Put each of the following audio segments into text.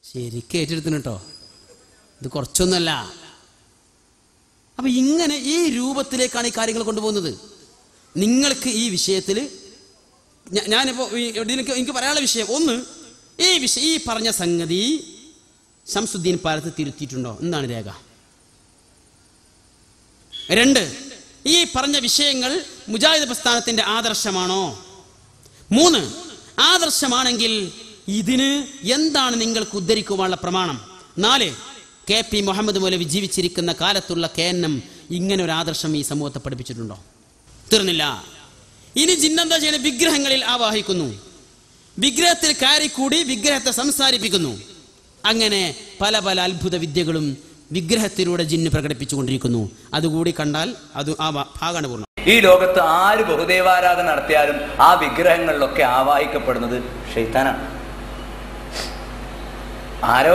ശരിക്കും ഏറ്റെടുത്തിന് കേട്ടോ, ഇത് കുറച്ചൊന്നുമല്ല. അപ്പൊ ഇങ്ങനെ ഈ രൂപത്തിലേക്കാണ് ഈ കാര്യങ്ങൾ കൊണ്ടുപോകുന്നത്. നിങ്ങൾക്ക് ഈ വിഷയത്തിൽ ഞാനിപ്പോൾ എനിക്ക് പറയാനുള്ള വിഷയം ഒന്ന്, ഈ പറഞ്ഞ സംഗതി ശംസുദ്ദീൻ പാലത്ത് തിരുത്തിയിട്ടുണ്ടോ? എന്താണ് രേഖ? 2, ഈ പറഞ്ഞ വിഷയങ്ങൾ മുജാഹിദ് പ്രസ്ഥാനത്തിന്റെ ആദർശമാണോ? 3, ആദർശമാണെങ്കിൽ ഇതിന് എന്താണ് നിങ്ങൾക്ക് ഉദ്ധരിക്കുവാനുള്ള പ്രമാണം? 4, KP മുഹമ്മദ് മൗലവി ജീവിച്ചിരിക്കുന്ന കാലത്തുള്ള KNM ഇങ്ങനെ ഒരു ആദർശം ഈ സമൂഹത്തെ പഠിപ്പിച്ചിട്ടുണ്ടോ? തീർന്നില്ല. ഇനി ജിന്നെന്താ ചെയ്യുന്നത്? വിഗ്രഹങ്ങളിൽ ആവാഹിക്കുന്നു, വിഗ്രഹത്തിൽ കയറിക്കൂടി വിഗ്രഹത്തെ സംസാരിപ്പിക്കുന്നു. അങ്ങനെ പല പല അത്ഭുത വിദ്യകളും വിഗ്രഹത്തിലൂടെ ജിന്ന് പ്രകടിപ്പിച്ചുകൊണ്ടിരിക്കുന്നു. അതുകൂടി കണ്ടാൽ അത് ആ ഭാഗമാണ് പൂർണ്ണം. ഈ ലോകത്ത് ആര് ബഹുദൈവാരാധന നടത്തിയാലും ആ വിഗ്രഹങ്ങളിലൊക്കെ ആവാഹിക്കപ്പെടുന്നത് ശൈത്താനാണ്. ആരോ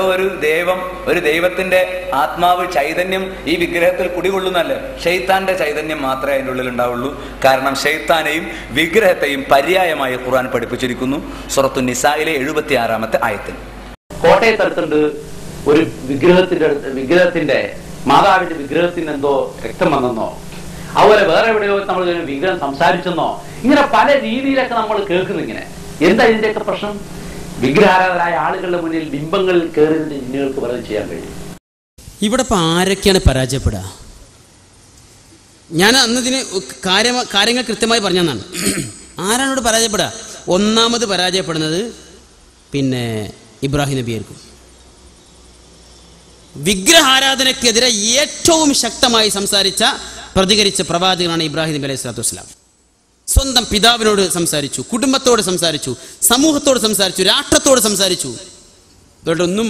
ഒരു ദൈവത്തിന്റെ ആത്മാവ് ചൈതന്യം ഈ വിഗ്രഹത്തിൽ കുടികൊള്ളുന്നല്ലേ? ശൈത്താന്റെ ചൈതന്യം മാത്രമേ അതിൻ്റെ ഉള്ളിൽ ഉണ്ടാവുള്ളൂ. കാരണം ശൈത്താനെയും വിഗ്രഹത്തെയും പര്യായമായി ഖുർആൻ പഠിപ്പിച്ചിരിക്കുന്നു. സൂറത്തു നിസായിലെ 76-ാമത്തെ ആയത്തിൽ. കോട്ടയത്തടുത്തുണ്ട് ഒരു വിഗ്രഹത്തിന്റെ മാതാവിന്റെ വിഗ്രഹത്തിന് എന്തോ രക്തം വന്നെന്നോ, അതുപോലെ വേറെ എവിടെയോ നമ്മൾ വിഗ്രഹം സംസാരിച്ചെന്നോ, ഇങ്ങനെ പല രീതിയിലൊക്കെ നമ്മൾ കേൾക്കുന്നു. ഇങ്ങനെ എന്താ ഇതിന്റെയൊക്കെ പ്രശ്നം? വിഗ്രഹാരാധനായ ആളുകളുടെ മുന്നിൽ ബിംബങ്ങളിൽ കയറിയതിന്റെ ജിന്നുകൾക്ക് പലതും ചെയ്യാൻ കഴിയും. ഇവിടെ ഇപ്പൊ ആരൊക്കെയാണ് പരാജയപ്പെടുക? ഞാൻ അന്നതിന് കാര്യങ്ങൾ കൃത്യമായി പറഞ്ഞതാണ്. ആരാണ് ഇവിടെ പരാജയപ്പെടുക? ഒന്നാമത് പരാജയപ്പെടുന്നത് പിന്നെ ഇബ്രാഹിം നബിയായിരിക്കും. വിഗ്രഹാരാധനക്കെതിരെ ഏറ്റവും ശക്തമായി പ്രതികരിച്ച പ്രവാചകനാണ് ഇബ്രാഹിം നബി അലൈഹി സ്വലാത്തു വസ്സലാം. സ്വന്തം പിതാവിനോട് സംസാരിച്ചു, കുടുംബത്തോട് സംസാരിച്ചു, സമൂഹത്തോട് സംസാരിച്ചു, രാഷ്ട്രത്തോട് സംസാരിച്ചു. ഇവരുടെയൊന്നും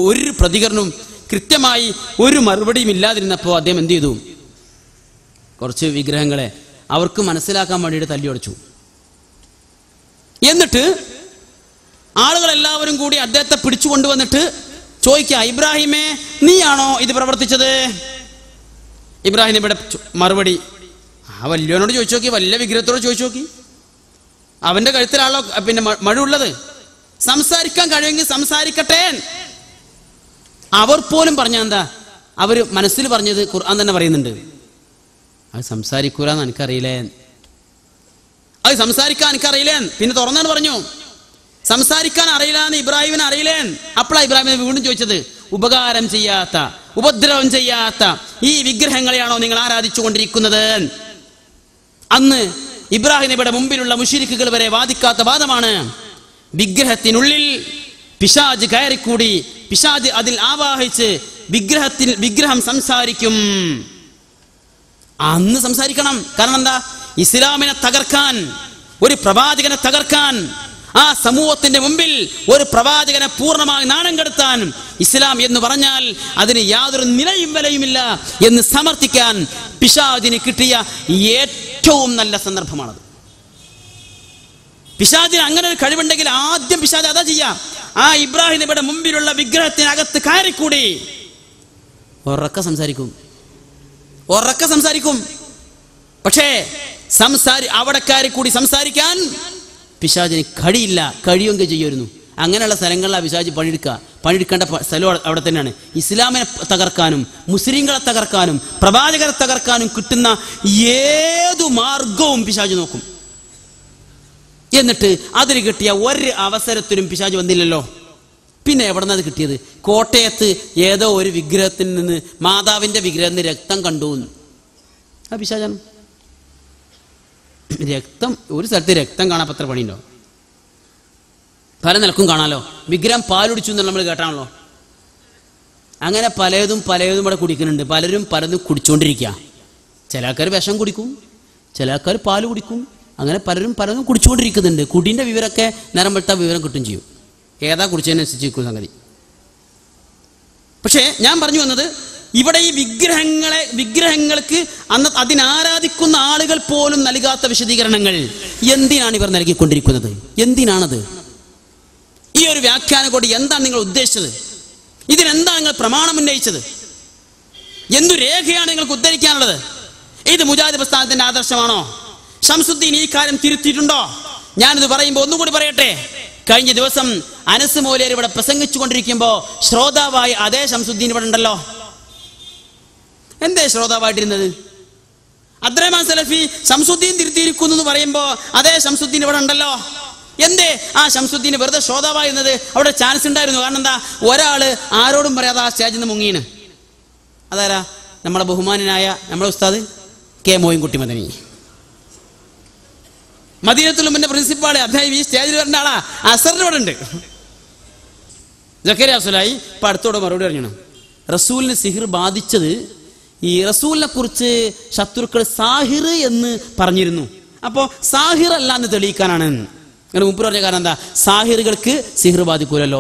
ഒരു പ്രതികരണവും കൃത്യമായി ഒരു മറുപടിയും ഇല്ലാതിരുന്നപ്പോൾ അദ്ദേഹം എന്ത് ചെയ്തു? കുറച്ച് വിഗ്രഹങ്ങളെ അവർക്ക് മനസ്സിലാക്കാൻ വേണ്ടിയിട്ട് തല്ലിയൊടച്ചു. എന്നിട്ട് ആളുകളെല്ലാവരും കൂടി അദ്ദേഹത്തെ പിടിച്ചു കൊണ്ടുവന്നിട്ട് ചോദിക്കുക, ഇബ്രാഹിമേ നീയാണോ ഇത് പ്രവർത്തിച്ചത്? ഇബ്രാഹിം നബിയുടെ മറുപടി, ആ വല്യോനോട് ചോദിച്ചു നോക്കി, വല്യ വിഗ്രഹത്തോട് ചോദിച്ചു നോക്കി. അവന്റെ കഴുത്തിലാണല്ലോ പിന്നെ മഴ ഉള്ളത്. സംസാരിക്കാൻ കഴിയുമെങ്കിൽ സംസാരിക്കട്ടെ. അവർ പോലും പറഞ്ഞ എന്താ? അവര് മനസ്സിൽ പറഞ്ഞത് ഖുർആൻ തന്നെ പറയുന്നുണ്ട്, അത് സംസാരിക്കൂലെന്ന് എനിക്കറിയില്ലേ, അത് സംസാരിക്കാൻ എനിക്കറിയില്ലേ. പിന്നെ തുറന്നാണ് പറഞ്ഞു, സംസാരിക്കാൻ അറിയില്ലാന്ന് ഇബ്രാഹിമിന് അറിയില്ലേ. അപ്പോഴാണ് ഇബ്രാഹിം വീണ്ടും ചോദിച്ചത്, ഉപകാരം ചെയ്യാത്ത, ഉപദ്രവം ചെയ്യാത്ത ഈ വിഗ്രഹങ്ങളെയാണോ നിങ്ങൾ ആരാധിച്ചു കൊണ്ടിരിക്കുന്നത്? അന്ന് ഇബ്രാഹിം നബിയുടെ മുമ്പിലുള്ള മുശ്രിക്കുകൾ വരെ വാദിക്കാത്ത വാദമാണ്, വിഗ്രഹത്തിനുള്ളിൽ പിശാച് കയറിക്കൂടി പിശാച് അതിൽ ആവാഹിച്ച് വിഗ്രഹം സംസാരിക്കും. അന്ന് സംസാരിക്കണം. കാരണം എന്താ? ഇസ്ലാമിനെ തകർക്കാൻ, ഒരു പ്രവാചകനെ തകർക്കാൻ, ആ സമൂഹത്തിന്റെ മുമ്പിൽ ഒരു പ്രവാചകനെ പൂർണ്ണമായി നാണം കെടുത്താൻ, ഇസ്ലാം എന്ന് പറഞ്ഞാൽ അതിന് യാതൊരു നിലയും വിലയുമില്ല എന്ന് സമർത്ഥിക്കാൻ പിശാചിന് കിട്ടിയ ഏറ്റവും നല്ല സന്ദർഭമാണത്. പിശാചിന് അങ്ങനെ ഒരു കഴിവുണ്ടെങ്കിൽ ആദ്യം പിശാച് അതാ ചെയ്യാം. ആ ഇബ്രാഹിം നബിയുടെ മുമ്പിലുള്ള വിഗ്രഹത്തിനകത്ത് കയറിക്കൂടി ഉറക്കെ സംസാരിക്കും. പക്ഷേ അവിടെ കയറിക്കൂടി സംസാരിക്കാൻ പിശാചിന് കഴിയുമെങ്കിൽ ചെയ്യുമായിരുന്നു. അങ്ങനെയുള്ള സ്ഥലങ്ങളിലാണ് പിശാച് പണിയെടുക്കേണ്ട സ്ഥലം അവിടെ തന്നെയാണ്. ഇസ്ലാമിനെ തകർക്കാനും മുസ്ലിങ്ങളെ തകർക്കാനും പ്രവാചകരെ തകർക്കാനും കിട്ടുന്ന ഏതു മാർഗവും പിശാച് നോക്കും. എന്നിട്ട് അതിന് കിട്ടിയ ഒരു അവസരത്തിലും പിശാച് വന്നില്ലല്ലോ. പിന്നെ എവിടെ നിന്നത് കിട്ടിയത്? കോട്ടയത്ത് ഏതോ ഒരു വിഗ്രഹത്തിൽ നിന്ന്, മാതാവിന്റെ വിഗ്രഹത്തിന് രക്തം കണ്ടു. ആ പിശാചാണ്. രക്തം, ഒരു സ്ഥലത്ത് രക്തം കാണാൻ പത്ര പണിയുണ്ടോ? പല നിലക്കും കാണാലോ. വിഗ്രഹം പാലുടിച്ചു എന്ന് നമ്മൾ കേട്ടാണല്ലോ. അങ്ങനെ പലതും ഇവിടെ കുടിക്കുന്നുണ്ട്. പലതും കുടിച്ചുകൊണ്ടിരിക്കുക. ചില ആൾക്കാർ വിഷം കുടിക്കും, ചില ആൾക്കാർ പാല് കുടിക്കും. അങ്ങനെ പലതും കുടിച്ചുകൊണ്ടിരിക്കുന്നുണ്ട്. കുടിൻ്റെ വിവരമൊക്കെ നേരം വെളുത്ത വിവരം കിട്ടും ചെയ്യും. ഏതാ കുടിച്ചതിനനുസരിച്ചിരിക്കും സംഗതി. പക്ഷേ ഞാൻ പറഞ്ഞു വന്നത്, ഇവിടെ ഈ വിഗ്രഹങ്ങൾക്ക് അന്ന് അതിനാരാധിക്കുന്ന ആളുകൾ പോലും നൽകാത്ത വിശദീകരണങ്ങൾ എന്തിനാണ് ഇവർ നൽകിക്കൊണ്ടിരിക്കുന്നത്? എന്തിനാണത്? ഈ ഒരു വ്യാഖ്യാനം കൊണ്ട് എന്താണ് നിങ്ങൾ ഉദ്ദേശിച്ചത്? ഇതിനെന്താണ് നിങ്ങൾ പ്രമാണം ഉന്നയിച്ചത്? എന്തു രേഖയാണ് നിങ്ങൾക്ക് ഉദ്ധരിക്കാനുള്ളത്? ഇത് മുജാഹിദ് പ്രസ്ഥാനത്തിന്റെ ആദർശമാണോ? ശംസുദ്ദീൻ ഈ കാര്യം തിരുത്തിയിട്ടുണ്ടോ? ഞാനിത് പറയുമ്പോൾ ഒന്നുകൂടി പറയട്ടെ, കഴിഞ്ഞ ദിവസം അനസ് മൗലവി ഇവിടെ പ്രസംഗിച്ചു കൊണ്ടിരിക്കുമ്പോ ശ്രോതാവായ അതേ ശംസുദ്ദീൻ ഇവിടെ ഉണ്ടല്ലോ. എന്തേ ശ്രോതാവായിട്ടിരുന്നത്? അബ്ദുറഹ്മാൻ സലഫി ശംസുദ്ദീൻ തിരുത്തിയിരിക്കുന്നു എന്ന് പറയുമ്പോ അതേ ശംസുദ്ദീൻ ഇവിടെ ഉണ്ടല്ലോ. എന്തേ ആ ശംസുദ്ദീൻ വെറുതെ ശ്രോതാവായിരുന്നത്? അവിടെ ചാൻസ് ഉണ്ടായിരുന്നു. കാരണം എന്താ, ഒരാള് ആരോടും പറയാതെ ആ സ്റ്റേജിൽ നിന്ന് മുങ്ങീന്. അതാരാ? നമ്മളെ ബഹുമാനായ നമ്മളെ ഉസ്താദ് കെ മോയിൻകുട്ടി മദനി, മദീനത്തുൽ ഉമ്മന്റെ പ്രിൻസിപ്പാള്. അദ്ദേഹം ഈ സ്റ്റേജിൽ വരേണ്ട ആളാ. അസറിന് ഇവിടെ ഉണ്ട്. ജക്കരിയ അസ്സലായി ഇപ്പൊ അടുത്തോടെ മറുപടി അറിഞ്ഞു. റസൂലിന് സിഹിർ ബാധിച്ചത് ഈ റസൂലിനെ കുറിച്ച് ശത്രുക്കൾ സാഹിർ എന്ന് പറഞ്ഞിരുന്നു. അപ്പോ സാഹിർ അല്ല എന്ന് തെളിയിക്കാനാണ്. അങ്ങനെ മുമ്പ് പറഞ്ഞ കാരണം എന്താ, സാഹിറുകൾക്ക് സിഹിർ ബാധിക്കൂലല്ലോ.